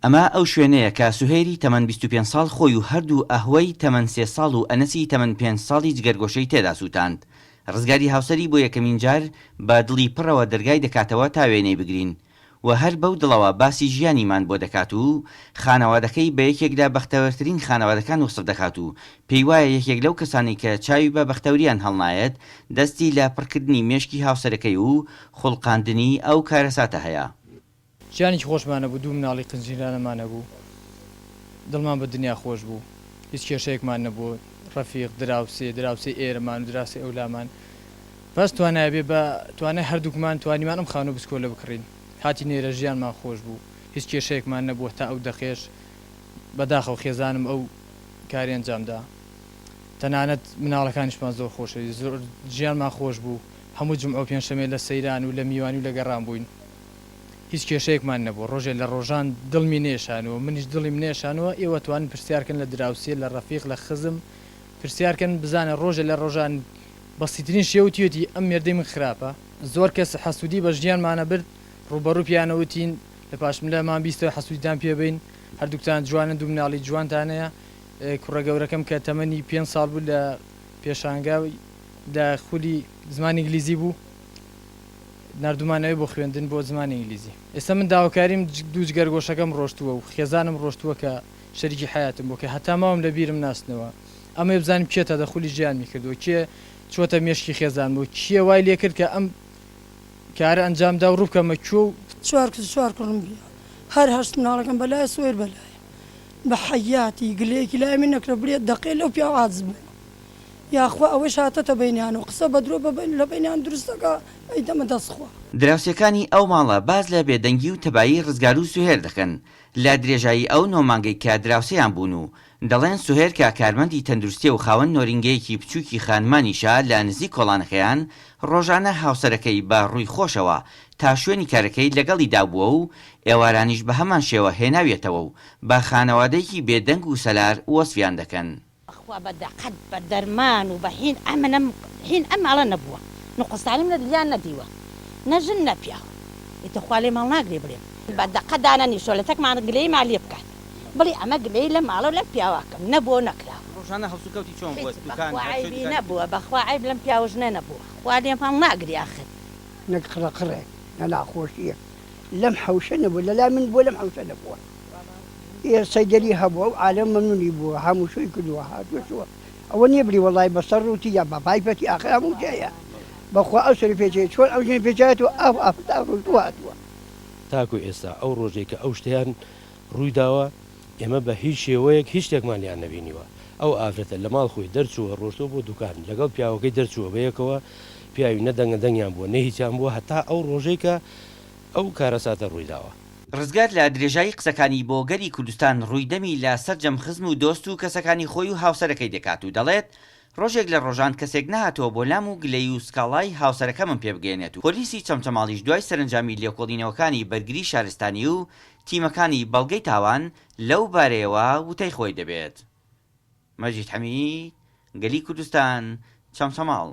ئەمە ئەو شوێنەیە کە سوهێری تەمەن 25 ساڵ خۆی و هەردوو ئەهوەی تەمەن 3 ساڵ و ئەنەسی تەمەن 5 ساڵی جگەرگۆشەی تێدا سووتاند. ڕزگاری هاوسەری بۆ یەکەمین جار بە دڵی پڕەوە دەرگای دەکاتەوە تا وێنەی بگرین و هەر بەو دڵەوە باسی ژیانیمان بۆ دەکات و خانەوادەکەی بە یەکێکدا بەختەوەرترین خانەوادەکان وەسف دەکات و پێی وایە یەکێک لەو کەسانی کە چاوی بە بەختەوریان هەڵنایەت دەستی لە پڕکردنی مێشکی هاوسەرەکەی و خوڵقاندنی ئەو کارەساتە هەیە. ژیانێکی خۆشمانە بوو، دوو مناڵی قنجیرانەمانە بوو، دڵمان بە دنیا خۆش بوو، هیچ کێشەیەکمان نەبوو، ڕەفیق دراوسێ ئێرەمان و دراوسێ ئەولامان. بەس توانای بێ بە توانای هەردووکمان توانیمان ئەم خانوو بسکۆلە بکڕین. هاتی نێرە ژیانمان خۆش بوو، هیچ کێشەیەکمان نەبووە تا ئەو دەخێش بەداخەو خێزانم ئەو کاری ئەنجامدا. تەنانەت مناڵەکانیشمان زۆر خۆشەوی، زۆر ژیانمان خۆش بوو، هەموو جمعە و پێنجشەمێ لە سەیران و لە میوانی و لە گەڕان بووین. هیچ کێشەیەکمان نەبوو، ڕۆژێ لە ڕۆژان دڵمی نێشانەوە، منیش دڵیم نێشانەوە، ئێوە توانن پرسیارکەن لە دراوسێ، لە ڕەفیق، لە خزم پرسیارکەن بزانە ڕۆژێ لە ڕۆژان بەسیترین شێوتیوتی ئەم مێردەی من خراپە. زۆر کەس حەسوودی بە ژیانمانە برد، ڕوبەڕوو پیانەوتین لە پاشم لەمان بیستەوە حەسوودیتان پێبین، هەردووکتان جوانن، دوو مناڵی جوانتانەیە. کوڕە گەورەکەم کە تەمەنی 5 ساڵ بوو لە پێشانگاوی لە خولی زمانی ئینگلیزی بوو، نردومانەوەی بۆ خوێندن بۆ زمانی ئینگلیزی. ئێستا من داواکاریم دوو جگەرگۆشەکەم ڕۆشتووە و خێزانم ڕۆشتووە کە شەریکی حیاتم بوو کە هەتا ماوەم لە بیرم ناستنەوە. ئەمە بزانم کێ تەدەخولی ژیانمی کردووە، کێ چۆتە مێشکی خێزان بوو، کێ وای لێ کرد کە ئەم کارە ئەنجامدا و ڕووکەمە کوێ و چوار کوڕم بیا هەر هەشت مناڵەکەم بەلای سوێر بەلای بە حەیاتی گلەیەکی لای من نەکرە برێت دەقێ لەو پیا عاجز بوو. یاخوا ئەوەش هاتەتە بەینیان و قسە بە درۆ لە بەینیان دروستەکە ئەیدەمە دەستخوا. دراوسەکانی ئەو ماڵە باز لە بێدەنگی و تەبایی ڕزگار و سوهێر دەکەن لە درێژایی ئەو 9 مانگەی کە دراوسەیان بوون و دەڵێن سوهێر کە کارمەندی تەندروستی و خاوەن نۆرینگەیەکی بچووکی خانمانیشە لە نزیک کۆڵانەکەیان ڕۆژانە هاوسەرەکەی بە ڕووی خۆشەوە تا شوێنی کارەکەی لەگەڵی دابووە و ئێوارانیش بە هەمان شێوە هێناوێتەوە و بە خانەوادەیەکی بێدەنگ و سەلار وەسفیان دەکەن. ئەخوا بەدەقەت بە دەرمان و بە هین ئەم ماڵە نەبووە، نوقستانیم لە دلیان نەدیوە، نەژن نەپیاوە، ئیتەخوا لێ ماڵ ناگرێ بڵێم بەدەقەت دانەنی شۆلەتەکمان گلەی مالیە بکات بڵێ ئەمە گلەی لە ماڵە و لە پیاواکەم نەبووە نەکرا. ڕۆژانە هەڵسوکەوتی چۆن بووە عیبی نەبووە، بەخوا عیب لەم پیاوەژنە نەبووە، خوا لێ ماڵ ناگری ئاخر نەک قڕەقڕێ نە ناخۆشیە لەم حەوشە نەبووە، لەلا من بۆ لەم حەوشە نەبووە. سەیدەری هەبووە و عالەم مەمنونی بووە، هەموو شوی کردووە هاتووە. ئەوە نییە وەڵای بەسەر ڕووتی یا بە پایپەتی ئاخر هەموو جایە. بەخوا ئەو سەری پێچێت چۆن ئەو ژێن پێچێتەوە ئەو ئافتا ڕووتوە هاتووە. تاکو ئێستا ئەو ڕۆژێک کە ئەو شتیان ڕوویداوە ئێمە بە هیچ شێوەیەک هیچ شتێکمان لیان نەبینیوە. ئەو ئافرەتە لە ماڵ خۆی دەرچووە ڕۆشتۆ بۆ دوکان لەگەڵ پیاوەکەی دەرچووە بەیەکەوە، پیاوی نەدەنگە دەنگیان بووە نەهیچیان بووە هەتا ئەو ڕۆژەی کە ئەو کارەساتە ڕوویداوە. ڕزگار لە درێژایی قسەکانی بۆ گەری کوردستان ڕوویدەمی لە سەرجەم خزم و دۆست و کەسەکانی خۆی و هاوسەرەکەی دەکات و دەڵێت ڕۆژێک لە ڕۆژان کەسێک نهاتەوە بۆ لام و گلەی و سکاڵای هاوسەرەکە من پێبگەێنێت و پۆلیسی چەمچەماڵیش دوای سەرنجامی لێکۆڵینەوەکانی بەرگری شارستانی و تیمەکانی بەڵگەی تاوان لەو بارەیەوە وتەی خۆی دەبێت. مەجید حەمید، گەلی کوردستان، چەمچەماڵ.